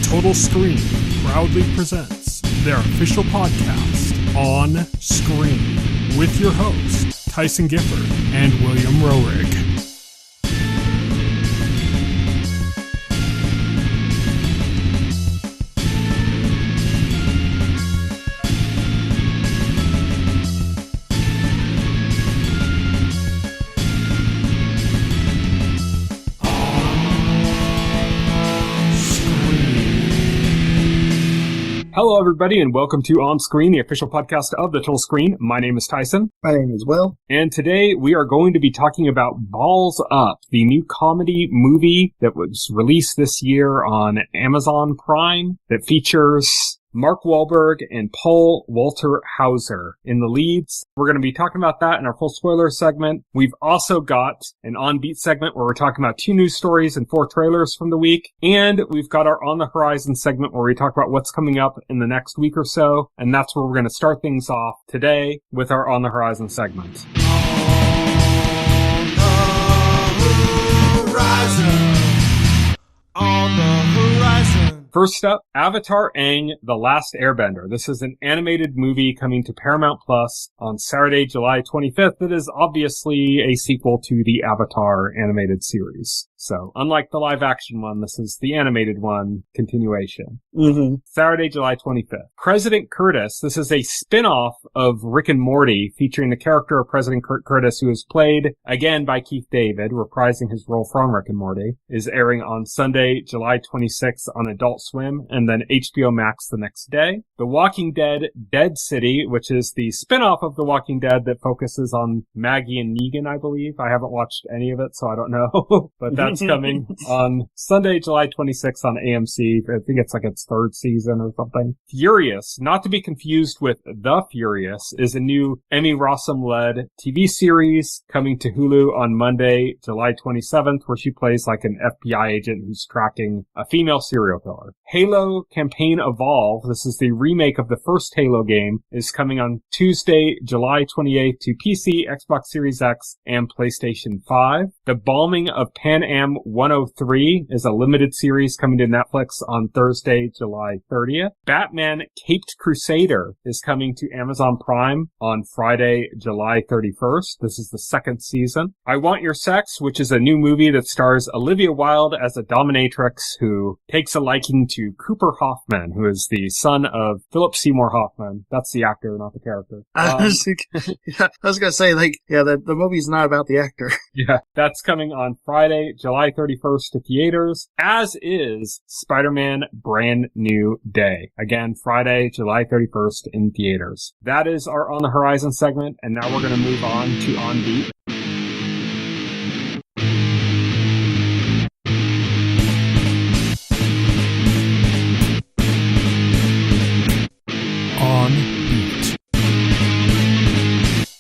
Total Screen proudly presents their official podcast, On Screen, with your hosts, Tyson Gifford and William Rohrig. Hello, everybody, and welcome to On Screen, the official podcast of the Total Screen. My name is Tyson. My name is Will. And today we are going to be talking about Balls Up, the new comedy movie that was released this year on Amazon Prime that features Mark Wahlberg and Paul Walter Hauser in the leads. We're going to be talking about that in our full spoiler segment. We've also got an On Beat segment where we're talking about 2 news stories and 4 trailers from the week. And we've got our On the Horizon segment where we talk about what's coming up in the next week or so. And that's where we're going to start things off today with our On the Horizon segment. On the Horizon. First up, Avatar Aang, The Last Airbender. This is an animated movie coming to Paramount Plus on Saturday, July 25th. That is obviously a sequel to the Avatar animated series. So, unlike the live-action one, this is the animated one continuation. Saturday, July 25th. President Curtis. This is a spin-off of Rick and Morty, featuring the character of President Curtis, who is played, again, by Keith David, reprising his role from Rick and Morty, is airing on Sunday, July 26th on Adult Swim, and then HBO Max the next day. The Walking Dead, Dead City, which is the spin-off of The Walking Dead that focuses on Maggie and Negan, I believe. I haven't watched any of it, so I don't know. But that's coming on Sunday, July 26th on AMC. I think it's like its 3rd season or something. Furious, not to be confused with The Furious, is a new Emmy Rossum-led TV series coming to Hulu on Monday, July 27th, where she plays like an FBI agent who's tracking a female serial killer. Halo Campaign Evolve, this is the remake of the first Halo game, is coming on Tuesday, July 28th to PC, Xbox Series X, and PlayStation 5. The Bombing of Pan Am 103 is a limited series coming to Netflix on Thursday, July 30th. Batman Caped Crusader is coming to Amazon Prime on Friday, July 31st. This is the 2nd season. I Want Your Sex, which is a new movie that stars Olivia Wilde as a dominatrix who takes a liking to Cooper Hoffman, who is the son of Philip Seymour Hoffman. That's the actor, not the character. I was going to say, the movie's not about the actor. Yeah, that's coming on Friday, July 31st to theaters, as is Spider-Man Brand New Day. Again, Friday, July 31st in theaters. That is our On the Horizon segment, and now we're going to move on to On Beat. On Beat.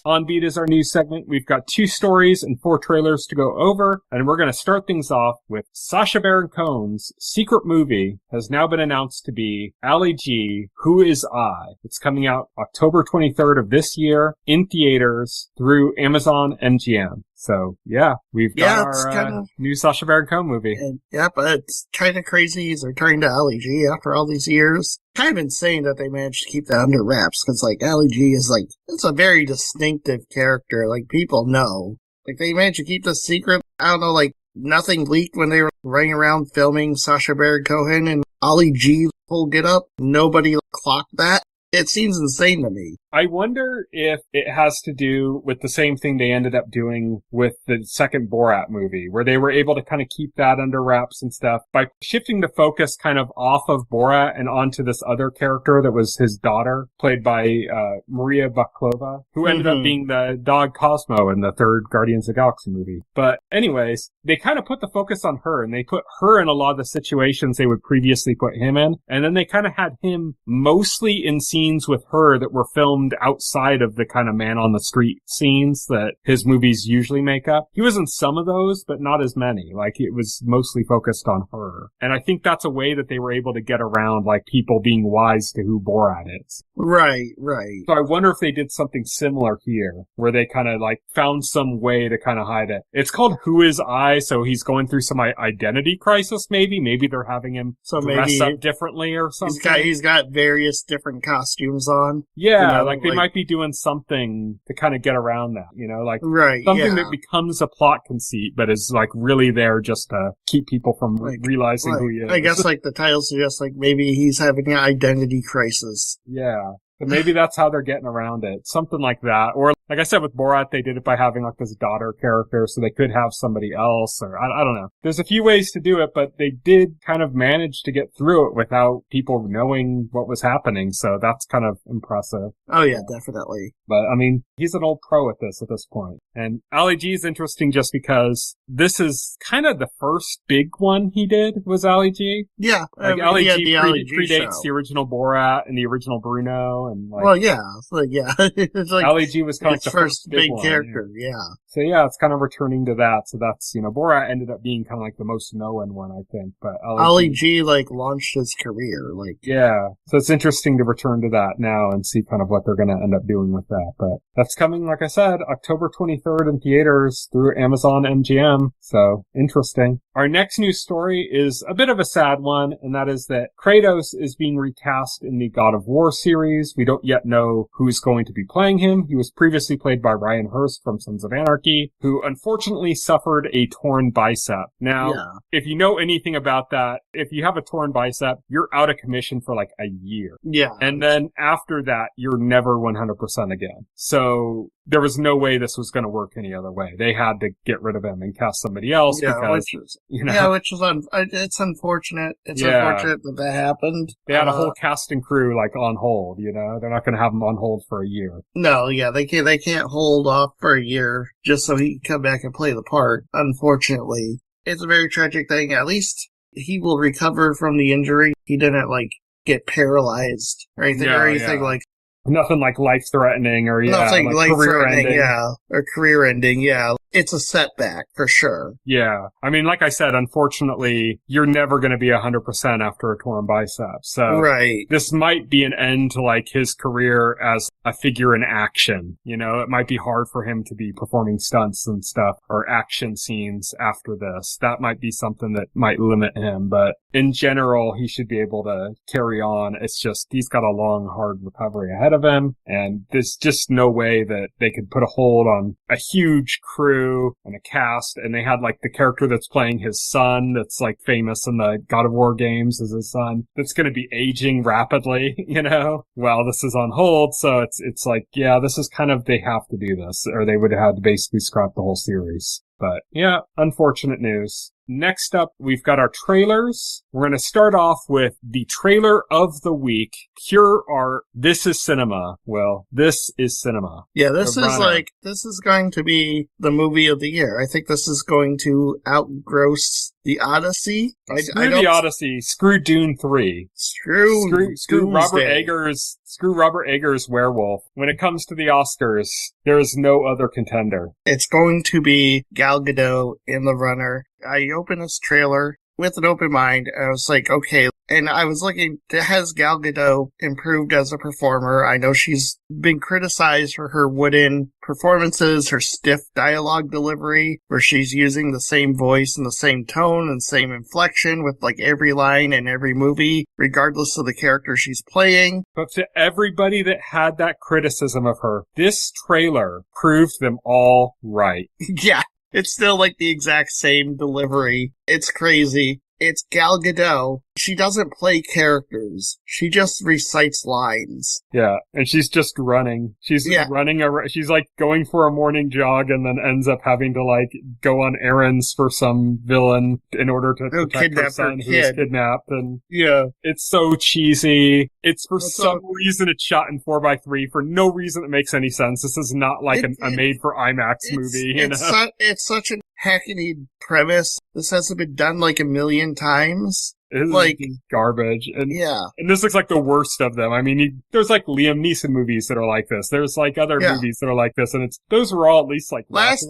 On Beat is our news segment. We've got 2 stories and 4 trailers to go over, and we're going to start things off with Sacha Baron Cohen's secret movie has now been announced to be Ali G, Who Is I? It's coming out October 23rd of this year in theaters through Amazon MGM. So, yeah, we've got our new Sacha Baron Cohen movie. But it's kind of crazy he's returning to Ali G after all these years. Kind of insane that they managed to keep that under wraps, because, Ali G is, it's a very distinctive character. People know. They managed to keep the secret. I don't know, nothing leaked when they were running around filming Sacha Baron Cohen and Ali G full get up. Nobody clocked that. It seems insane to me. I wonder if it has to do with the same thing they ended up doing with the second Borat movie, where they were able to kind of keep that under wraps and stuff by shifting the focus kind of off of Borat and onto this other character that was his daughter, played by Maria Baklova, who ended up being the dog Cosmo in the 3rd Guardians of the Galaxy movie. But anyways, they kind of put the focus on her, and they put her in a lot of the situations they would previously put him in, and then they kind of had him mostly in scenes with her that were filmed filmed outside of the kind of man on the street scenes that his movies usually make up. He was in some of those, but not as many. Like, it was mostly focused on her. And I think that's a way that they were able to get around, like, people being wise to who Borat is. Right, right. So I wonder if they did something similar here, where they kind of, like, found some way to kind of hide it. It's called Who Is I, so he's going through some identity crisis, maybe. Maybe they're having him dress up differently or something. He's got various different costumes on. Yeah, like they might be doing something to kind of get around that, like something that becomes a plot conceit, but is like really there just to keep people from realizing who he is. I guess like the title suggests like maybe he's having an identity crisis. Yeah. But maybe that's how they're getting around it. Something like that. Or, like I said, with Borat, they did it by having, like, this daughter character, so they could have somebody else, or I don't know. There's a few ways to do it, but they did kind of manage to get through it without people knowing what was happening, so that's kind of impressive. Oh, yeah, definitely. But, I mean, he's an old pro at this point. And Ali G is interesting just because this is kind of the first big one he did, was Ali G. Yeah. Like, Ali G predates the original Borat and the original Bruno. And well, yeah, it's like Ali G was kind of the first big one, character, yeah. So yeah, it's kind of returning to that. So that's Borat ended up being kind of like the most known one, I think. But Ali G like launched his career, like yeah. So it's interesting to return to that now and see kind of what they're going to end up doing with that. But that's coming, like I said, October 23rd in theaters through Amazon MGM. So interesting. Our next news story is a bit of a sad one, and that is that Kratos is being recast in the God of War series. We don't yet know who's going to be playing him. He was previously played by Ryan Hurst from Sons of Anarchy, who unfortunately suffered a torn bicep. Now, if you know anything about that, if you have a torn bicep, you're out of commission for like a year. Yeah. And then after that, you're never 100% again. So there was no way this was going to work any other way. They had to get rid of him and cast somebody else because, which is it's unfortunate. It's unfortunate that happened. They had a whole cast and crew like on hold. They're not going to have him on hold for a year. No, yeah, they can't hold off for a year just so he can come back and play the part. Unfortunately, it's a very tragic thing. At least he will recover from the injury. He didn't like get paralyzed or anything like. Nothing like life-threatening or nothing like career-ending. Or career-ending, yeah. It's a setback, for sure. Yeah. I mean, like I said, unfortunately, you're never going to be 100% after a torn bicep. So this might be an end to, like, his career as a figure in action. It might be hard for him to be performing stunts and stuff or action scenes after this. That might be something that might limit him. But in general, he should be able to carry on. It's just he's got a long, hard recovery ahead of him. And there's just no way that they could put a hold on a huge crew and a cast, and they had like the character that's playing his son that's like famous in the God of War games as his son that's going to be aging rapidly, while this is on hold. So it's like, yeah, this is kind of, they have to do this or they would have had to basically scrap the whole series. But yeah, unfortunate news. Next up, we've got our trailers. We're going to start off with the trailer of the week. Pure art. This is cinema. Well, this is cinema. Yeah, this is going to be the movie of the year. I think this is going to outgross The Odyssey. Screw The Odyssey. Screw Dune 3. Screw Robert Eggers' Werewolf. When it comes to the Oscars, there is no other contender. It's going to be Gal Gadot in the runner. I opened this trailer with an open mind. I was like, okay. And I was looking, has Gal Gadot improved as a performer? I know she's been criticized for her wooden performances, her stiff dialogue delivery, where she's using the same voice and the same tone and same inflection with like every line in every movie, regardless of the character she's playing. But to everybody that had that criticism of her, this trailer proved them all right. Yeah. It's still like the exact same delivery. It's crazy. It's Gal Gadot. She doesn't play characters. She just recites lines. Yeah, and she's just running. She's running she's like going for a morning jog and then ends up having to like go on errands for some villain in order to protect her son who was kidnapped. And it's so cheesy. It's for some reason it's shot in 4:3 for no reason that makes any sense. This is not like a made for IMAX movie. It's such a hackneyed premise. This hasn't been done like a million times. It's like garbage. And yeah. And this looks like the worst of them. I mean, there's like Liam Neeson movies that are like this. There's like other movies that are like this, and those were all at least like last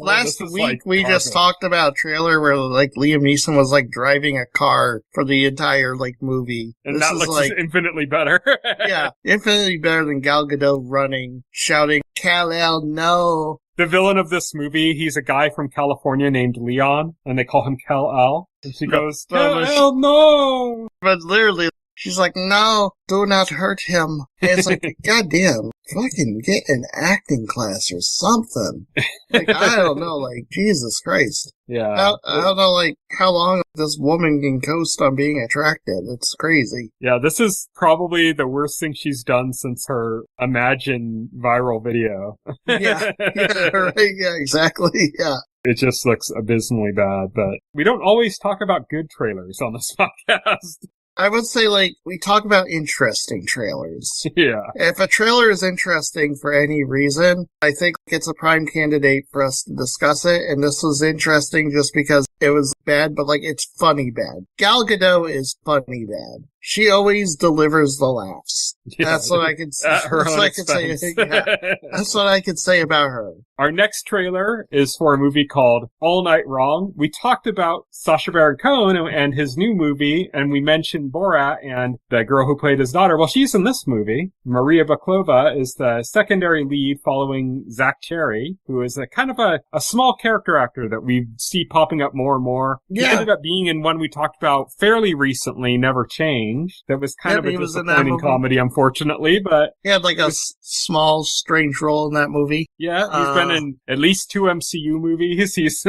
week like we garbage. just talked about a trailer where like Liam Neeson was like driving a car for the entire like movie. And this that is looks like infinitely better. yeah, infinitely better than Gal Gadot running, shouting, "Kal-El, no!" The villain of this movie, he's a guy from California named Leon, and they call him Kal-El. And she goes, Kal-El, no! But literally, she's like, "No, do not hurt him." And it's like, goddamn, fucking get an acting class or something. Like, I don't know, like, Jesus Christ. Yeah. I don't know, like, how long this woman can coast on being attractive. It's crazy. Yeah, this is probably the worst thing she's done since her Imagine viral video. Yeah, right, yeah, exactly, yeah. It just looks abysmally bad, but we don't always talk about good trailers on this podcast. I would say, like, we talk about interesting trailers. Yeah. If a trailer is interesting for any reason, I think it's a prime candidate for us to discuss it, and this was interesting just because it was bad, but, like, it's funny bad. Gal Gadot is funny bad. She always delivers the laughs. Yeah, that's what I can say. At her own expense. Yeah, that's what I could say about her. Our next trailer is for a movie called All Night Wrong. We talked about Sacha Baron Cohen and his new movie, and we mentioned Borat and the girl who played his daughter. Well, she's in this movie. Maria Baklova is the secondary lead following Zach Cherry, who is a kind of a small character actor that we see popping up more and more. Yeah. He ended up being in one we talked about fairly recently, Never Change. That was kind of a disappointing comedy, unfortunately, but he had like a small, strange role in that movie. Yeah, he's been in at least 2 MCU movies. He's,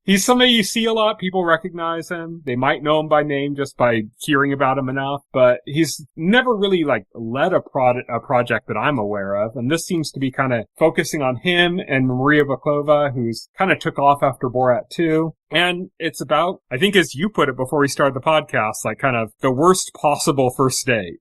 he's somebody you see a lot. People recognize him. They might know him by name just by hearing about him enough, but he's never really like led a project that I'm aware of. And this seems to be kind of focusing on him and Maria Baklova, who's kind of took off after Borat 2. And it's about, I think as you put it before we started the podcast, like kind of the worst possible first date,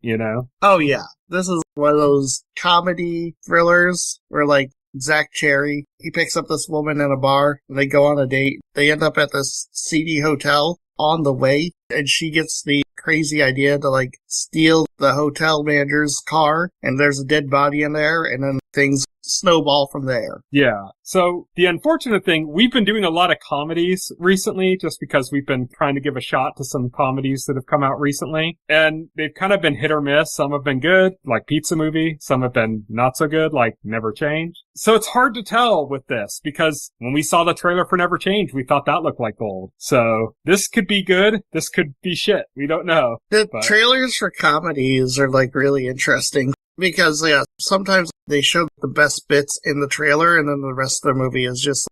Oh yeah. This is one of those comedy thrillers where like Zach Cherry, he picks up this woman in a bar and they go on a date. They end up at this seedy hotel on the way and she gets the crazy idea to like steal the hotel manager's car and there's a dead body in there and then things snowball from there. Yeah. So the unfortunate thing, we've been doing a lot of comedies recently just because we've been trying to give a shot to some comedies that have come out recently. And they've kind of been hit or miss. Some have been good, like Pizza Movie. Some have been not so good, like Never Change. So it's hard to tell with this because when we saw the trailer for Never Change, we thought that looked like gold. So this could be good. This could be shit. We don't know. The trailers for comedies are like really interesting. Because, yeah, sometimes they show the best bits in the trailer and then the rest of the movie is just,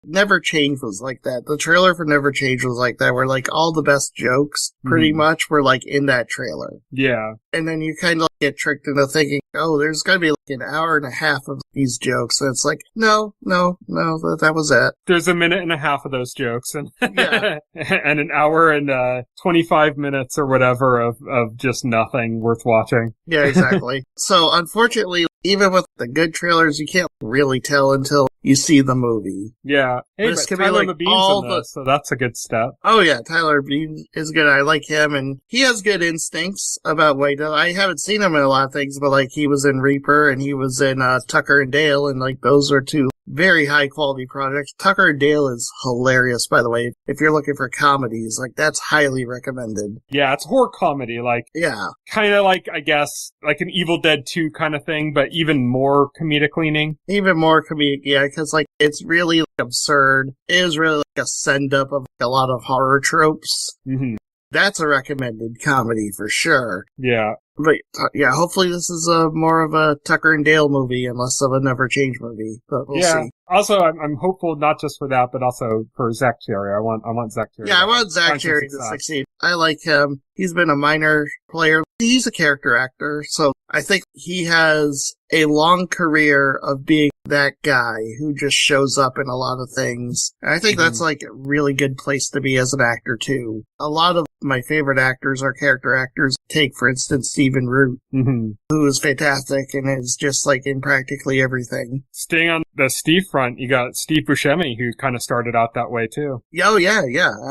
Never Change was like that. The trailer for Never Change was like that, where, like, all the best jokes, pretty much, were, like, in that trailer. Yeah. And then you kind of get tricked into thinking, oh, there's gotta be, like, an hour and a half of these jokes. And it's like, no, that was it. There's a minute and a half of those jokes, and yeah. and an hour and 25 minutes or whatever of just nothing worth watching. Yeah, exactly. So, unfortunately, even with the good trailers, you can't really tell until you see the movie. Yeah. Hey, this but could Tyler be like Beane's in this, so that's a good step. Oh yeah, Tyler Beane is good. I like him, and he has good instincts about what he does. I haven't seen him in a lot of things, but like he was in Reaper, and he was in Tucker and Dale, and like those are two very high quality projects. Tucker and Dale is hilarious, by the way. If you're looking for comedies, like that's highly recommended. Yeah, it's horror comedy, like yeah, kind of like I guess like an Evil Dead 2 kind of thing, but even more comedic leaning. Even more comedic, yeah, because like it's really like, absurd. It is really like a send up of like, a lot of horror tropes. Mm-hmm. That's a recommended comedy for sure. Yeah. But, yeah, hopefully this is more of a Tucker and Dale movie and less of a Never Change movie. But we'll see. Also, I'm hopeful not just for that, but also for Zach Cherry. I want Zach Cherry. Yeah, I want Zach Cherry to succeed. I like him. He's been a minor player. He's a character actor, so I think he has a long career of being that guy who just shows up in a lot of things. And I think that's like a really good place to be as an actor too. A lot of my favorite actors are character actors. Take, for instance, Stephen Root, who is fantastic and is just like in practically everything. Staying on the Steve front, you got Steve Buscemi, who kind of started out that way too. Oh yeah,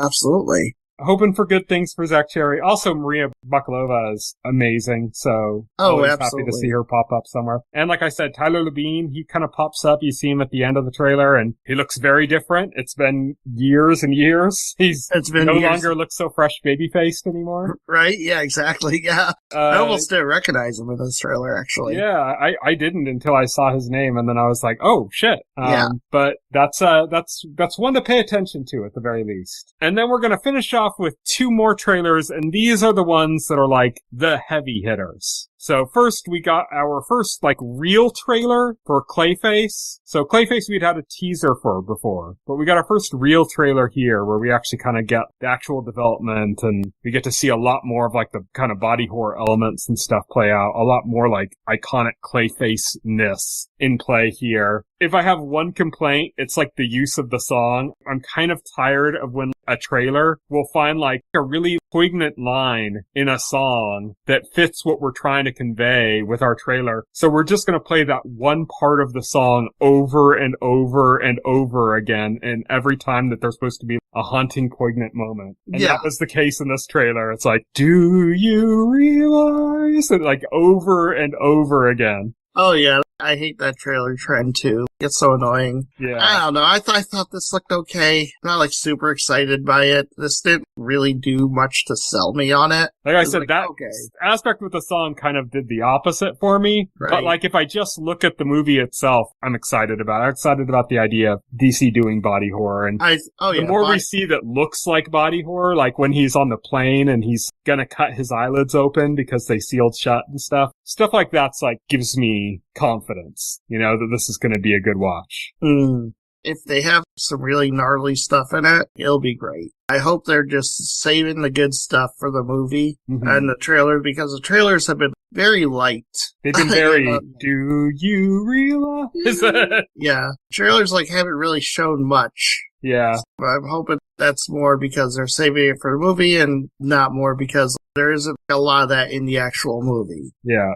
absolutely. hoping for good things for Zach Cherry. Also, Maria Bakalova is amazing, so always absolutely. happy to see her pop up somewhere. And like I said, Tyler Labine, he kind of pops up. You see him at the end of the trailer, and he looks very different. It's been years and years. Longer looks so fresh baby-faced anymore. Right? Yeah, exactly. Yeah. I almost didn't recognize him in this trailer, actually. Yeah, I didn't until I saw his name, and then I was like, oh, shit. But that's one to pay attention to at the very least. And then we're going to finish off with 2 more trailers, and these are the ones that are like the heavy hitters. So first, we got our first, real trailer for Clayface. So Clayface we'd had a teaser for before, but we got our first real trailer here where we actually kind of get the actual development, and we get to see a lot more of, the kind of body horror elements and stuff play out. A lot more, iconic Clayface-ness in play here. If I have one complaint, it's the use of the song. I'm kind of tired of when a trailer will find a really poignant line in a song that fits what we're trying to convey with our trailer. So we're just going to play that one part of the song over and over and over again, and every time that there's supposed to be a haunting, poignant moment. And that was the case in this trailer. It's do you realize? And over and over again. Oh, yeah. I hate that trailer trend, too. It's so annoying. Yeah. I don't know. I thought this looked okay. I'm not, super excited by it. This didn't really do much to sell me on it. Like I said, that aspect with the song kind of did the opposite for me. Right. But, if I just look at the movie itself, I'm excited about it. I'm excited about the idea of DC doing body horror. And the more we see that looks like body horror, when he's on the plane and he's gonna cut his eyelids open because they sealed shut and stuff like that's, gives me confidence, that this is going to be a good watch. If they have some really gnarly stuff in it, it'll be great. I hope they're just saving the good stuff for the movie and the trailer, because the trailers have been very light. They've been very, do you realize? Yeah. Trailers haven't really shown much. Yeah. But I'm hoping that's more because they're saving it for the movie and not more because there isn't a lot of that in the actual movie. Yeah.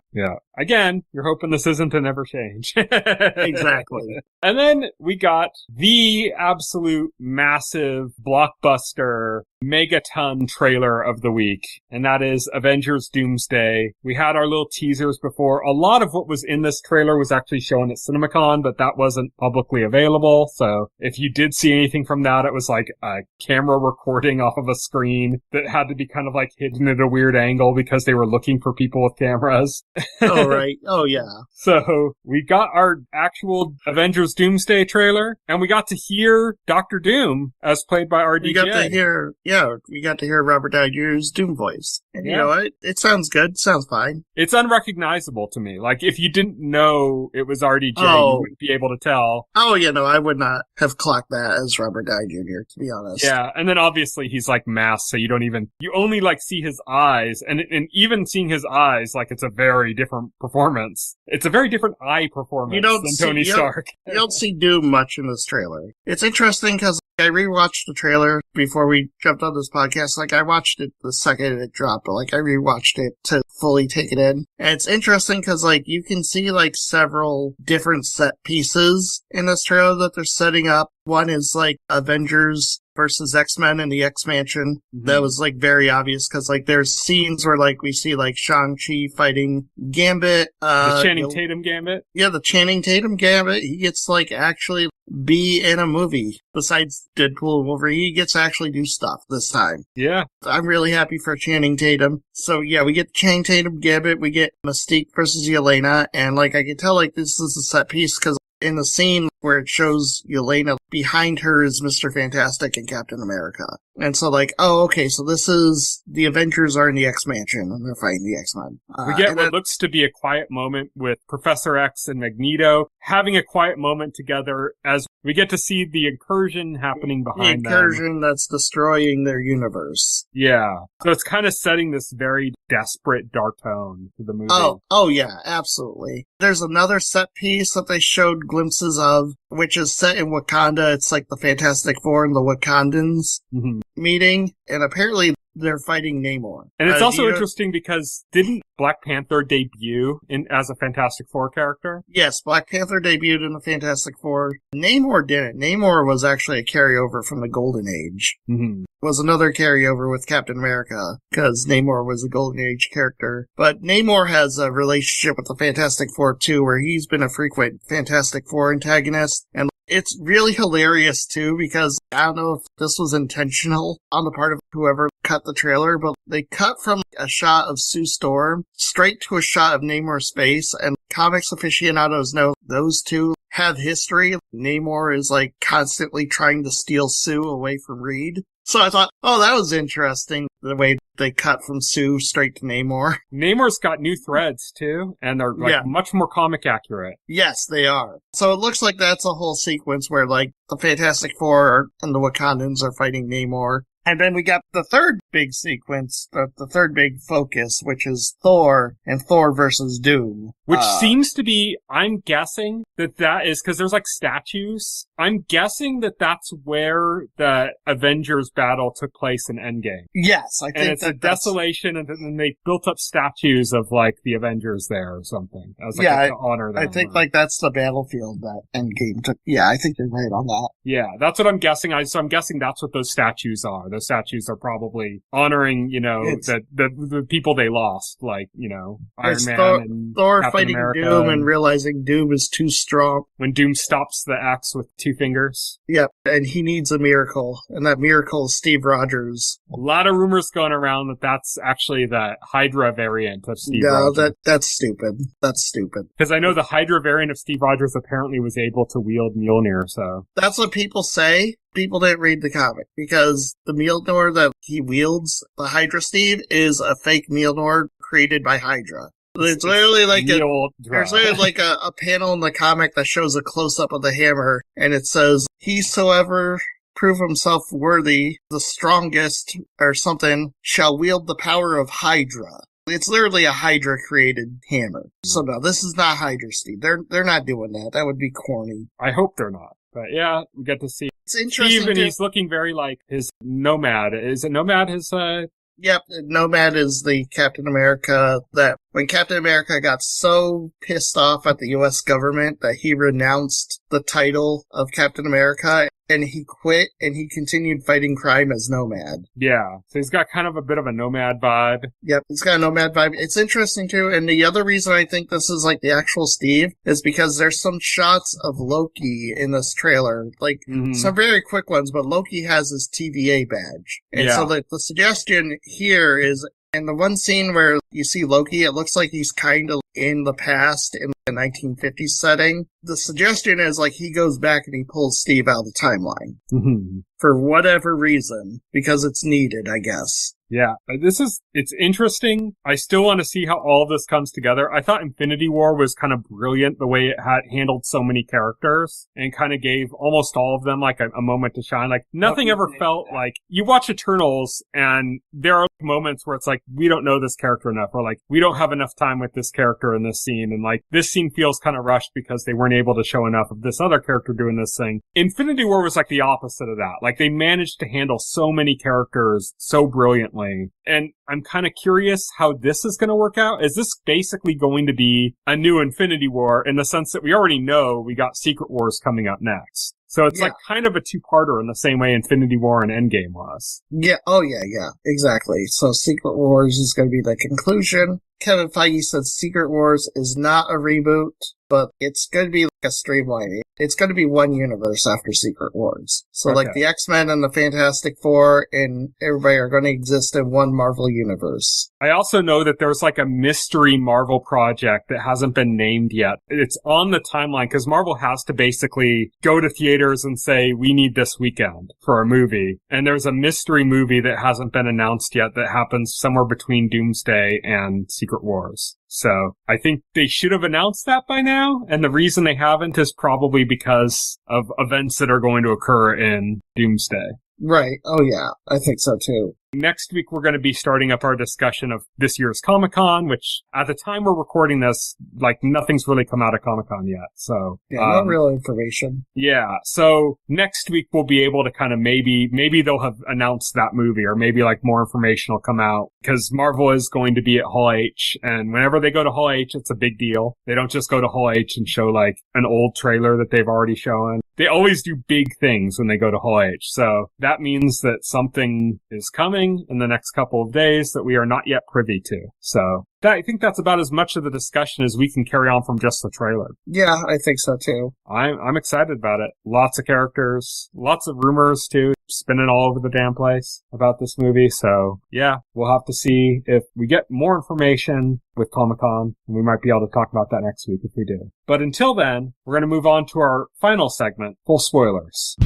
Again, you're hoping this isn't a never change. Exactly. And then we got the absolute massive blockbuster megaton trailer of the week, and that is Avengers Doomsday. We had our little teasers before. A lot of what was in this trailer was actually shown at CinemaCon, but that wasn't publicly available. So if you did see anything from that, it was a camera recording off of a screen that had to be kind of hidden at a weird angle because they were looking for people with cameras. Oh, right. Oh, yeah. So we got our actual Avengers Doomsday trailer, and we got to hear Dr. Doom as played by RDJ. We got to hear Robert Downey Jr.'s Doom voice. And you know what? It sounds good. It sounds fine. It's unrecognizable to me. If you didn't know it was RDJ, you wouldn't be able to tell. Oh, yeah, no, I would not have clocked that as Robert Downey Jr., to be honest. Yeah, and then obviously he's masked, so you only see his eyes, and even seeing his eyes, it's a very different performance. It's a very different eye performance than Tony Stark. You don't see Doom much in this trailer. It's interesting because I rewatched the trailer before we jumped on this podcast. I watched it the second it dropped, but I rewatched it to fully take it in. And it's interesting because you can see several different set pieces in this trailer that they're setting up. One is Avengers versus X-Men in the X-Mansion. That was very obvious because there's scenes where we see Shang-Chi fighting Gambit. The Channing Tatum Gambit? Yeah, the Channing Tatum Gambit. He gets actually be in a movie. Besides Deadpool and Wolverine, he gets to actually do stuff this time. Yeah. I'm really happy for Channing Tatum. So yeah, we get Channing Tatum Gambit, we get Mystique versus Yelena, and I can tell this is a set piece because in the scene where it shows Yelena, behind her is Mr. Fantastic and Captain America. And so so this is the Avengers are in the X-Mansion and they're fighting the X-Men. We get what looks to be a quiet moment with Professor X and Magneto having a quiet moment together as we get to see the incursion happening behind them. The incursion that's destroying their universe. Yeah. So it's kind of setting this very desperate dark tone to the movie. Oh yeah, absolutely. There's another set piece that they showed glimpses of, which is set in Wakanda. It's the Fantastic Four and the Wakandans meeting. And apparently they're fighting Namor. And it's also interesting because didn't Black Panther debut as a Fantastic Four character? Yes, Black Panther debuted in the Fantastic Four. Namor didn't. Namor was actually a carryover from the Golden Age. Mm-hmm. Was another carryover with Captain America, because Namor was a Golden Age character. But Namor has a relationship with the Fantastic Four, too, where he's been a frequent Fantastic Four antagonist. And it's really hilarious, too, because I don't know if this was intentional on the part of whoever cut the trailer, but they cut from a shot of Sue Storm straight to a shot of Namor's face, and comics aficionados know those two have history. Namor is, constantly trying to steal Sue away from Reed. So I thought, oh, that was interesting, the way they cut from Sue straight to Namor. Namor's got new threads, too, and they're, much more comic accurate. Yes, they are. So it looks like that's a whole sequence where, the Fantastic Four and the Wakandans are fighting Namor. And then we got the third big sequence, the third big focus, which is Thor and Thor versus Doom. Which seems to be, I'm guessing that is, because there's statues. I'm guessing that's where the Avengers battle took place in Endgame. Yes, I think and it's a desolation, and then they built up statues of, the Avengers there or something. As, to honor them. I think, that's the battlefield that Endgame took. Yeah, I think you're right on that. Yeah, that's what I'm guessing. So I'm guessing that's what those statues are. Those statues are probably honoring, the people they lost, Iron Man and Thor Captain fighting America Doom and realizing Doom is too strong. When Doom stops the axe with 2 fingers. Yep, and he needs a miracle, and that miracle is Steve Rogers. A lot of rumors going around that that's actually the Hydra variant of Steve Rogers. No, that's stupid. That's stupid. Because I know the Hydra variant of Steve Rogers apparently was able to wield Mjolnir, so... That's what people say. People didn't read the comic, because the Mjolnir that he wields, the Hydra Steve, is a fake Mjolnir created by Hydra. It's literally there's literally a panel in the comic that shows a close-up of the hammer, and it says, "Whosoever prove himself worthy, the strongest, or something, shall wield the power of Hydra." It's literally a Hydra-created hammer. So no, this is not Hydra Steve. They're not doing that. That would be corny. I hope they're not. But yeah, we get to see it's interesting Steve, and he's looking very like his Nomad. Is it Nomad his, Yep, Nomad is the Captain America that when Captain America got so pissed off at the U.S. government that he renounced the title of Captain America and he quit and he continued fighting crime as Nomad. Yeah, so he's got kind of a bit of a Nomad vibe. Yep, he's got a Nomad vibe. It's interesting too, and the other reason I think this is the actual Steve is because there's some shots of Loki in this trailer, some very quick ones, but Loki has his TVA badge. And so the suggestion here is, in the one scene where you see Loki, it looks like he's kind of in the past in the 1950s setting. The suggestion is he goes back and he pulls Steve out of the timeline. Mm-hmm. For whatever reason, because it's needed, I guess. Yeah, it's interesting. I still want to see how all of this comes together. I thought Infinity War was kind of brilliant the way it had handled so many characters and kind of gave almost all of them a moment to shine. Nothing ever felt like you watch Eternals and there are moments where it's we don't know this character enough, or we don't have enough time with this character in this scene, and this scene feels kind of rushed because they weren't able to show enough of this other character doing this thing. Infinity War was the opposite of that. They managed to handle so many characters so brilliantly. And I'm kind of curious how this is going to work out. Is this basically going to be a new Infinity War in the sense that we already know we got Secret Wars coming up next? So it's kind of a two-parter in the same way Infinity War and Endgame was. Yeah. Oh, yeah, exactly. So Secret Wars is going to be the conclusion. Kevin Feige said Secret Wars is not a reboot, but it's going to be a streamlining. It's going to be one universe after Secret Wars. So the X-Men and the Fantastic Four and everybody are going to exist in one Marvel universe. I also know that there's a mystery Marvel project that hasn't been named yet. It's on the timeline because Marvel has to basically go to theaters and say, we need this weekend for a movie. And there's a mystery movie that hasn't been announced yet that happens somewhere between Doomsday and Secret Wars. So I think they should have announced that by now. And the reason they haven't is probably because of events that are going to occur in Doomsday. Right. Oh, yeah. I think so, too. Next week, we're going to be starting up our discussion of this year's Comic-Con, which at the time we're recording this, like nothing's really come out of Comic-Con yet. So, yeah, no real information. Yeah. So next week we'll be able to kind of maybe they'll have announced that movie, or maybe like more information will come out, because Marvel is going to be at Hall H, and whenever they go to Hall H, it's a big deal. They don't just go to Hall H and show like an old trailer that they've already shown. They always do big things when they go to Hall H. So that means that something is coming in the next couple of days that we are not yet privy to. So I think that's about as much of the discussion as we can carry on from just the trailer. Yeah, I think so too. I'm excited about it. Lots of characters, lots of rumors too, spinning all over the damn place about this movie. So yeah, we'll have to see if we get more information with Comic-Con, and we might be able to talk about that next week if we do. But until then, we're going to move on to our final segment, full spoilers.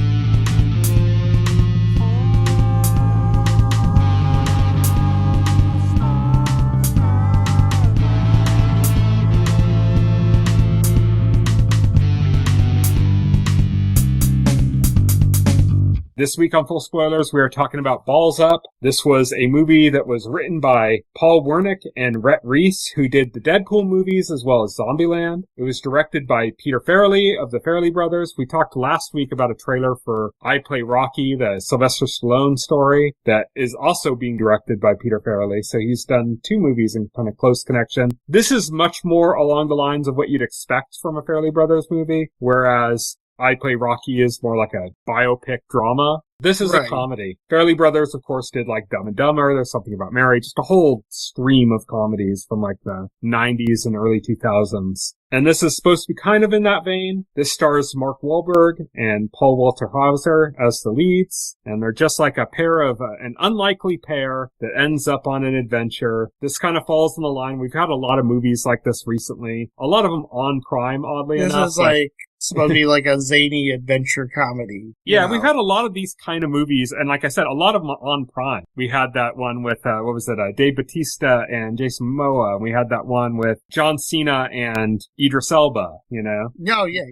This week on Full Spoilers, we are talking about Balls Up. This was a movie that was written by Paul Wernick and Rhett Reese, who did the Deadpool movies as well as Zombieland. It was directed by Peter Farrelly of the Farrelly Brothers. We talked last week about a trailer for I Play Rocky, the Sylvester Stallone story, that is also being directed by Peter Farrelly. So he's done 2 movies in kind of close connection. This is much more along the lines of what you'd expect from a Farrelly Brothers movie, whereas I Play Rocky is more like a biopic drama. This is a comedy. Farrelly Brothers, of course, did like Dumb and Dumber. There's Something About Mary. Just a whole stream of comedies from like the 90s and early 2000s. And this is supposed to be kind of in that vein. This stars Mark Wahlberg and Paul Walter Hauser as the leads. And they're just like a pair of an unlikely pair that ends up on an adventure. This kind of falls in the line. We've had a lot of movies like this recently. A lot of them on Prime, oddly enough. This is like supposed to be like a zany adventure comedy. Yeah, we've had a lot of these kind of movies, and like I said, a lot of them on Prime. We had that one with, Dave Bautista and Jason Momoa. We had that one with John Cena and Idris Elba, you know? Oh, yeah.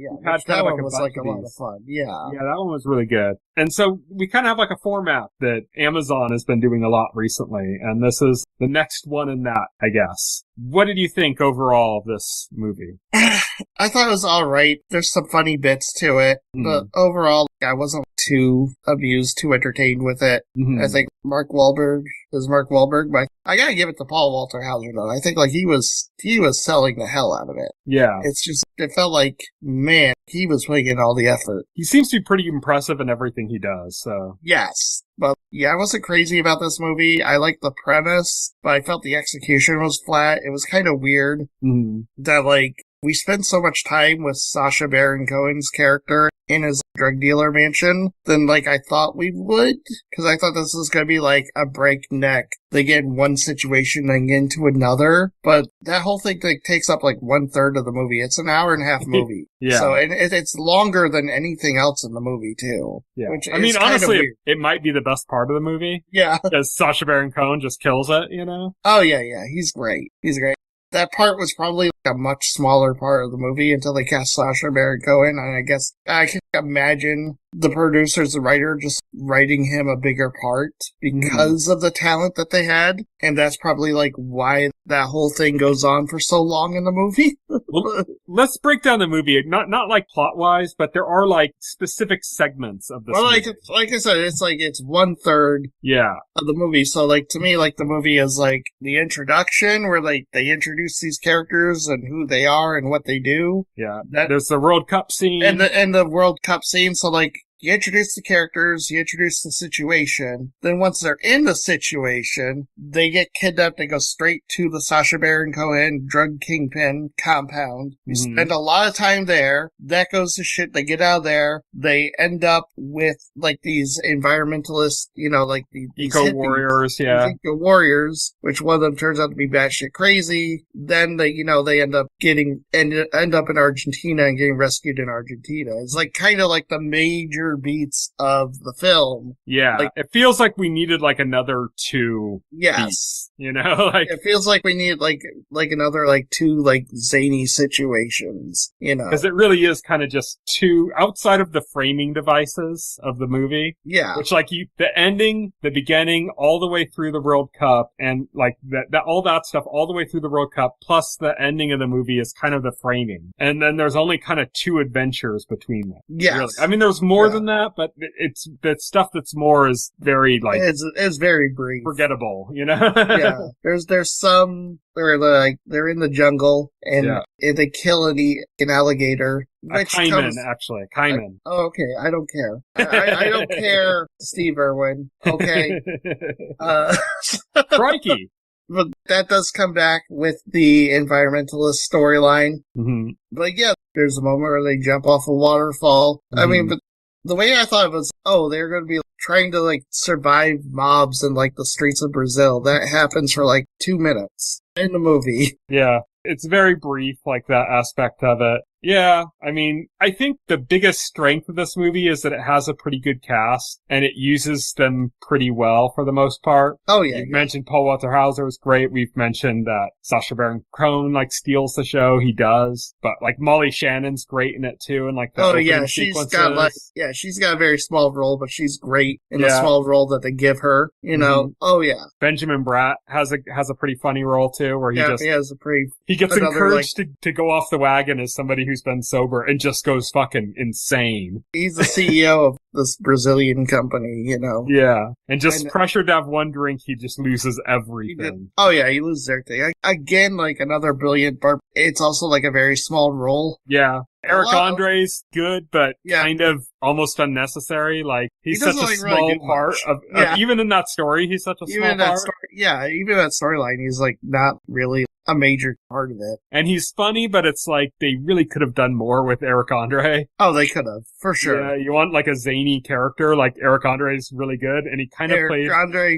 That one was like a lot of fun. Yeah. Yeah, that one was really good. And so we kind of have like a format that Amazon has been doing a lot recently, and this is the next one in that, I guess. What did you think overall of this movie? I thought it was alright. There's some funny bits to it, but overall, I wasn't too amused, too entertained with it. I think Mark Wahlberg is Mark Wahlberg, but I gotta give it to Paul Walter Hauser though. I think like he was selling the hell out of it. Yeah. It's just, it felt like, man, he was putting in all the effort. He seems to be pretty impressive in everything he does, so. Yes. But yeah, I wasn't crazy about this movie. I liked the premise, but I felt the execution was flat. It was kind of weird that like, we spent so much time with Sacha Baron Cohen's character in his drug dealer mansion than like I thought we would. Because I thought this was going to be like a breakneck. They get in one situation and get into another. But that whole thing like, takes up like 1/3 of the movie. It's an hour and a half movie. Yeah. So and it's longer than anything else in the movie too. Yeah. Which I mean, honestly, it might be the best part of the movie. Yeah. Because Sacha Baron Cohen just kills it, you know? Oh yeah. He's great. That part was probably a much smaller part of the movie until they cast Sacha Baron Cohen, and I guess I can imagine the producers, the writer, just writing him a bigger part because of the talent that they had, and that's probably like why that whole thing goes on for so long in the movie. Well, let's break down the movie, not like plot-wise, but there are like specific segments of this movie. Like I said, it's like it's 1/3 of the movie, so like to me, like the movie is like the introduction where like they introduce these characters and who they are and what they do. Yeah, there's the World Cup scene. And the World Cup scene, so like, you introduce the characters, you introduce the situation, then once they're in the situation, they get kidnapped and go straight to the Sacha Baron Cohen drug kingpin compound. You spend a lot of time there, that goes to shit, they get out of there, they end up with, like, these environmentalists, you know, like, these eco-warriors, eco warriors, which one of them turns out to be batshit crazy, then they, you know, they end up in Argentina and getting rescued in Argentina. It's like, kind of like the major slower beats of the film. Yeah. Like, it feels like we needed like another 2 yes. beats, you know? Like, it feels like we need like another like 2 like zany situations, you know? because it really is kind of just 2 outside of the framing devices of the movie. Yeah. Which like the ending, the beginning, all the way through the World Cup, and like that all that stuff all the way through the World Cup, plus the ending of the movie is kind of the framing. And then there's only kind of 2 adventures between them. Yes. Really. I mean, there's more than that, but it's the stuff that's more is very like it's very brief, forgettable, you know? Yeah. There's some where they're in the jungle and they kill an alligator. A caiman, actually. A caiman. Okay, I don't care. I don't care, Steve Irwin. Okay. Crikey. But that does come back with the environmentalist storyline. Mm-hmm. But yeah, there's a moment where they jump off a waterfall. Mm-hmm. I mean, but the way I thought it was, they're going to be trying to like survive mobs in like the streets of Brazil. That happens for like 2 minutes in the movie. Yeah. It's very brief, like that aspect of it. Yeah, I mean, I think the biggest strength of this movie is that it has a pretty good cast, and it uses them pretty well for the most part. Oh, yeah. You've mentioned Paul Walter Hauser was great. We've mentioned that Sacha Baron Cohen, like, steals the show. He does. But, like, Molly Shannon's great in it, too, and, like, the opening sequences. She's got a very small role, but she's great in the small role that they give her, you know? Mm-hmm. Oh, yeah. Benjamin Bratt has a pretty funny role, too, where he gets encouraged to go off the wagon as somebody who's been sober and just goes fucking insane. He's the CEO of this Brazilian company, you know? Yeah. And just pressured to have one drink, he just loses everything. He loses everything. Again, like another brilliant part. It's also like a very small role. Yeah. Eric Andre's good, but kind of almost unnecessary. Like, he's such a small part of even in that story, he's such a small part. Even that storyline, he's like not really a major part of it. And he's funny, but it's like they really could have done more with Eric Andre. Oh, they could have, for sure. Yeah, you want like a zany character, like Eric Andre is really good, and he kind of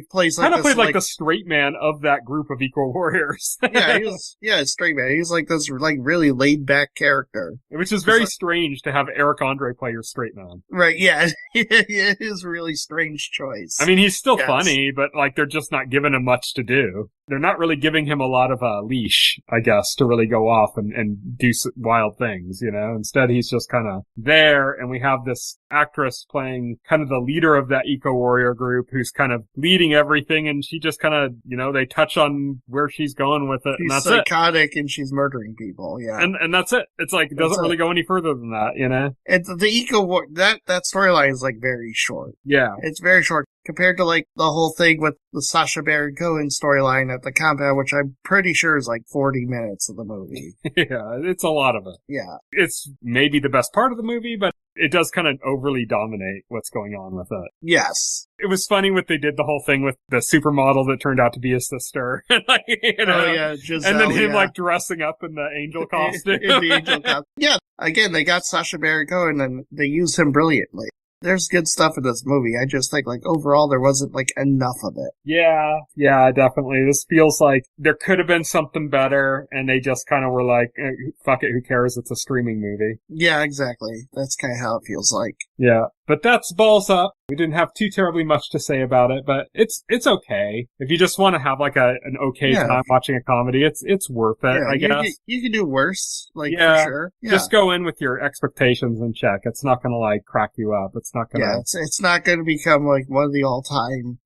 plays like the straight man of that group of equal warriors. Straight man. He's like this like really laid back character. Which is very strange to have Eric Andre play your straight man. Right, yeah. It is a really strange choice. I mean, he's still funny, but like they're just not giving him much to do. They're not really giving him a lot of a leash, I guess, to really go off and do wild things, you know? Instead, he's just kind of there, and we have this actress playing kind of the leader of that eco-warrior group who's kind of leading everything, and she just kind of, you know, they touch on where she's going with it, and that's psychotic, and she's murdering people, yeah. And that's it. It's like, it doesn't really go any further than that, you know? And the eco-war, that storyline is like very short. Yeah. It's very short. Compared to like the whole thing with the Sacha Baron Cohen storyline at the compound, which I'm pretty sure is like 40 minutes of the movie. Yeah, it's a lot of it. Yeah. It's maybe the best part of the movie, but it does kind of overly dominate what's going on with it. Yes. It was funny what they did the whole thing with the supermodel that turned out to be his sister. Like, you know, Giselle, and then him like dressing up in the angel costume. in the angel costume. Yeah. Again, they got Sacha Baron Cohen and they used him brilliantly. There's good stuff in this movie. I just think, like, overall, there wasn't, like, enough of it. Yeah, definitely. This feels like there could have been something better, and they just kind of were like, fuck it, who cares? It's a streaming movie. Yeah, exactly. That's kind of how it feels like. Yeah. But that's Balls Up. We didn't have too terribly much to say about it, but it's okay. If you just want to have like an okay time watching a comedy, it's worth it, I guess. You can do worse, like, for sure. Yeah. Just go in with your expectations and check. It's not gonna like crack you up. It's not gonna... Yeah, it's not gonna become like one of the all-time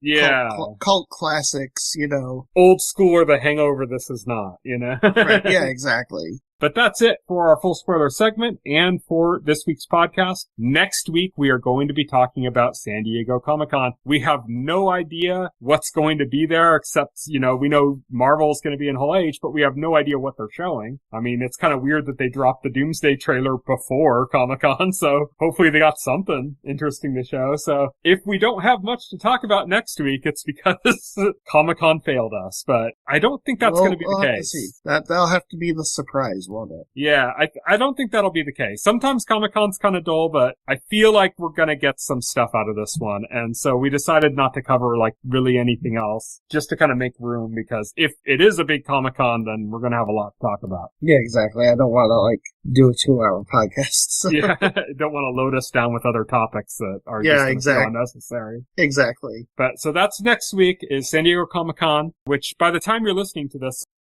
cult classics, you know. Old school or The Hangover, this is not, you know? Right, yeah, exactly. But that's it for our full spoiler segment and for this week's podcast. Next week, we are going to be talking about San Diego Comic-Con. We have no idea what's going to be there, except, you know, we know Marvel's going to be in Hall H, but we have no idea what they're showing. I mean, it's kind of weird that they dropped the Doomsday trailer before Comic-Con, so hopefully they got something interesting to show. So if we don't have much to talk about next week, it's because Comic-Con failed us, but I don't think that's going to be the case. That'll have to be the surprise. won't it? Yeah, I don't think that'll be the case. Sometimes Comic-Con's kind of dull, but I feel like we're gonna get some stuff out of this one. And so we decided not to cover, like, really anything else, just to kind of make room, because if it is a big Comic-Con, then we're gonna have a lot to talk about. Yeah, exactly. I don't want to, like, do a 2-hour podcast. So. Yeah, don't want to load us down with other topics that are just unnecessary. Exactly. But so that's next week is San Diego Comic-Con, which by the time you're listening to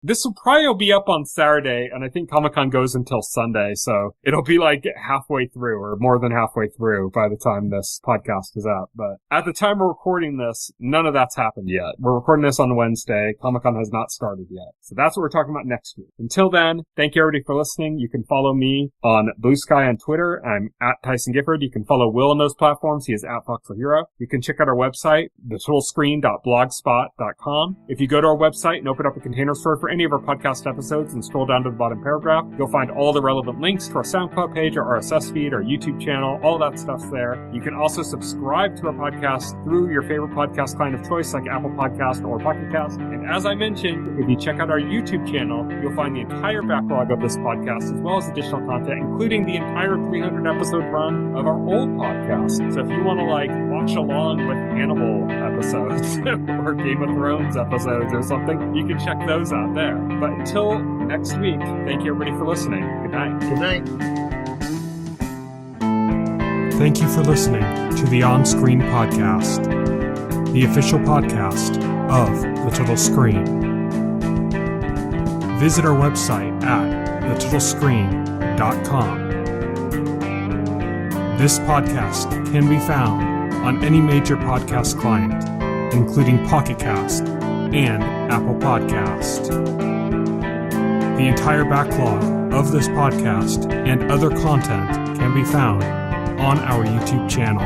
this will probably be up on Saturday, and I think Comic-Con goes until Sunday, so it'll be like halfway through, or more than halfway through by the time this podcast is out. But at the time we're recording this, none of that's happened yet. We're recording this on Wednesday. Comic-Con has not started yet. So that's what we're talking about next week. Until then, thank you everybody for listening. You can follow me on Blue Sky on Twitter. I'm at Tyson Gifford. You can follow Will on those platforms. He is at Foxel Hero. You can check out our website, thetotalscreen.blogspot.com. If you go to our website and open up a container store for any of our podcast episodes and scroll down to the bottom paragraph, you'll find all the relevant links to our SoundCloud page, our RSS feed, our YouTube channel, all that stuff's there. You can also subscribe to our podcast through your favorite podcast client of choice, like Apple Podcast or Pocket Cast. And as I mentioned, if you check out our YouTube channel, you'll find the entire backlog of this podcast, as well as additional content, including the entire 300 episode run of our old podcast. So if you want to, like, watch along with Hannibal episodes or Game of Thrones episodes or something, you can check those out there. But until next week, thank you everybody for listening. Good night. Good night. Thank you for listening to the OnScreen podcast, the official podcast of The Total Screen. Visit our website at thetotalscreen.com. This podcast can be found on any major podcast client, including Pocket Cast and Apple Podcast. The entire backlog of this podcast and other content can be found on our YouTube channel.